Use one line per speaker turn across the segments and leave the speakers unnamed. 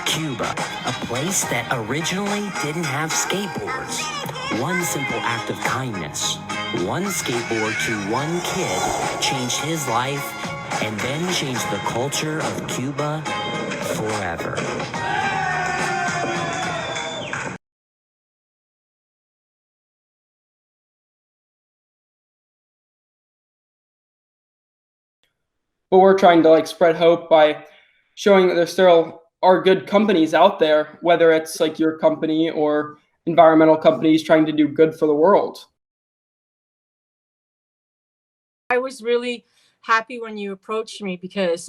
Cuba, a place that originally didn't have skateboards. One simple act of kindness, one skateboard to one kid changed his life and then changed the culture of Cuba forever.
But we're trying to spread hope by showing that there still are good companies out there, whether it's like your company or environmental companies trying to do good for the world.
I was really happy when you approached me because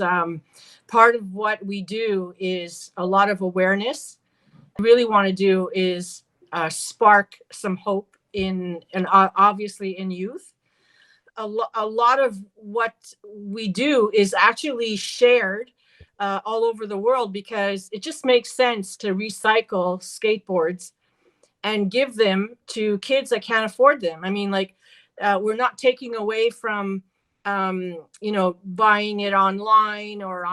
part of what we do is a lot of awareness. What we really want to do is spark some hope in, and obviously in youth. A lot of what we do is actually shared all over the world because it just makes sense to recycle skateboards and give them to kids that can't afford them. I mean, we're not taking away from buying it online or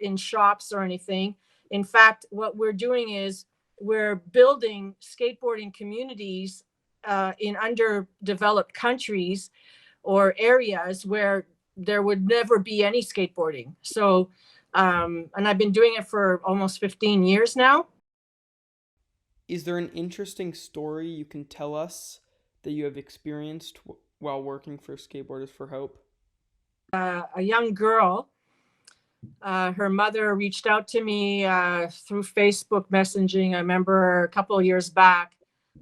in shops or anything. In fact, what we're doing is we're building skateboarding communities in underdeveloped countries or areas where there would never be any skateboarding. So, and I've been doing it for almost 15 years now.
Is there an interesting story you can tell us that you have experienced while working for Skateboarders for Hope?
A young girl, her mother reached out to me through Facebook messaging. I remember a couple of years back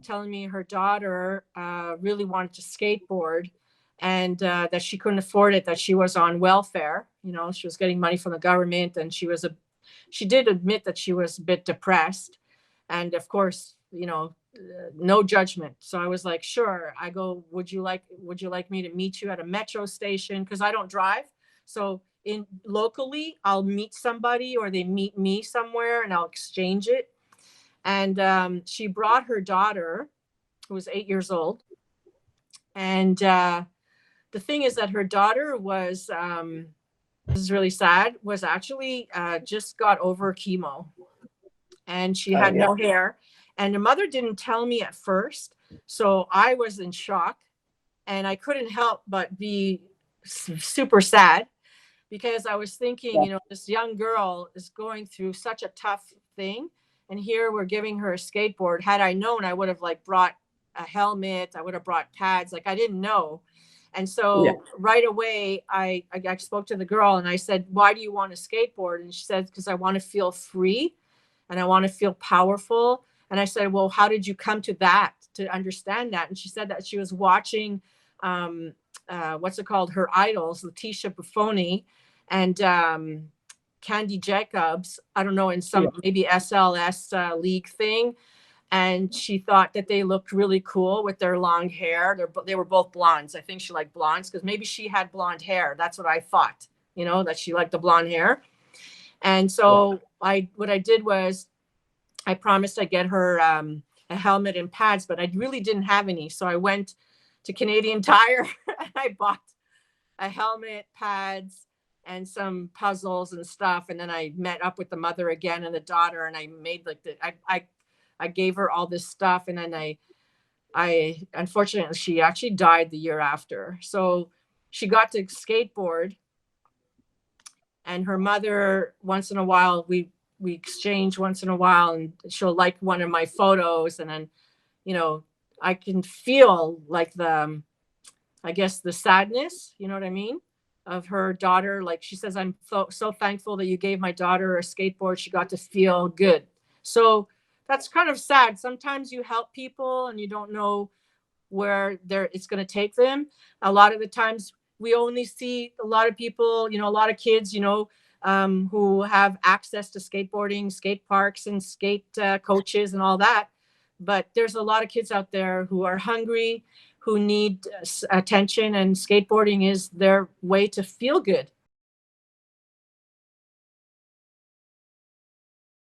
telling me her daughter really wanted to skateboard and that she couldn't afford it, that she was on welfare. She was getting money from the government, and she did admit that she was a bit depressed. And of course, no judgment. So I was like, sure. I go, would you like me to meet you at a metro station? Because I don't drive. So locally, I'll meet somebody or they meet me somewhere and I'll exchange it. And she brought her daughter, who was 8 years old. And the thing is that her daughter was, this is really sad, was actually just got over chemo. And she had no hair. And the mother didn't tell me at first. So I was in shock. And I couldn't help but be super sad because I was thinking, this young girl is going through such a tough thing. And here we're giving her a skateboard. Had I known, I would have brought a helmet. I would have brought pads. I didn't know. And so right away, I spoke to the girl and I said, why do you want a skateboard? And she said, because I want to feel free and I want to feel powerful. And I said, well, how did you come to that, to understand that? And she said that she was watching, her idols, Letitia Buffoni and Candy Jacobs, I don't know, in some maybe SLS league thing. And she thought that they looked really cool with their long hair. They were both blondes. I think she liked blondes because maybe she had blonde hair. That's what I thought, that she liked the blonde hair. And so what I did was I promised I'd get her a helmet and pads, but I really didn't have any. So I went to Canadian Tire and I bought a helmet, pads, and some puzzles and stuff. And then I met up with the mother again and the daughter, and I made I gave her all this stuff. And then I unfortunately, she actually died the year after. So she got to skateboard, and her mother, once in a while, we exchange once in a while, and she'll like one of my photos. And then, I can feel the sadness, you know what I mean, of her daughter. Like she says, I'm so thankful that you gave my daughter a skateboard. She got to feel good. So that's kind of sad. Sometimes you help people and you don't know where it's going to take them. A lot of the times we only see a lot of people, a lot of kids, who have access to skateboarding, skate parks and skate coaches and all that. But there's a lot of kids out there who are hungry, who need attention, and skateboarding is their way to feel good.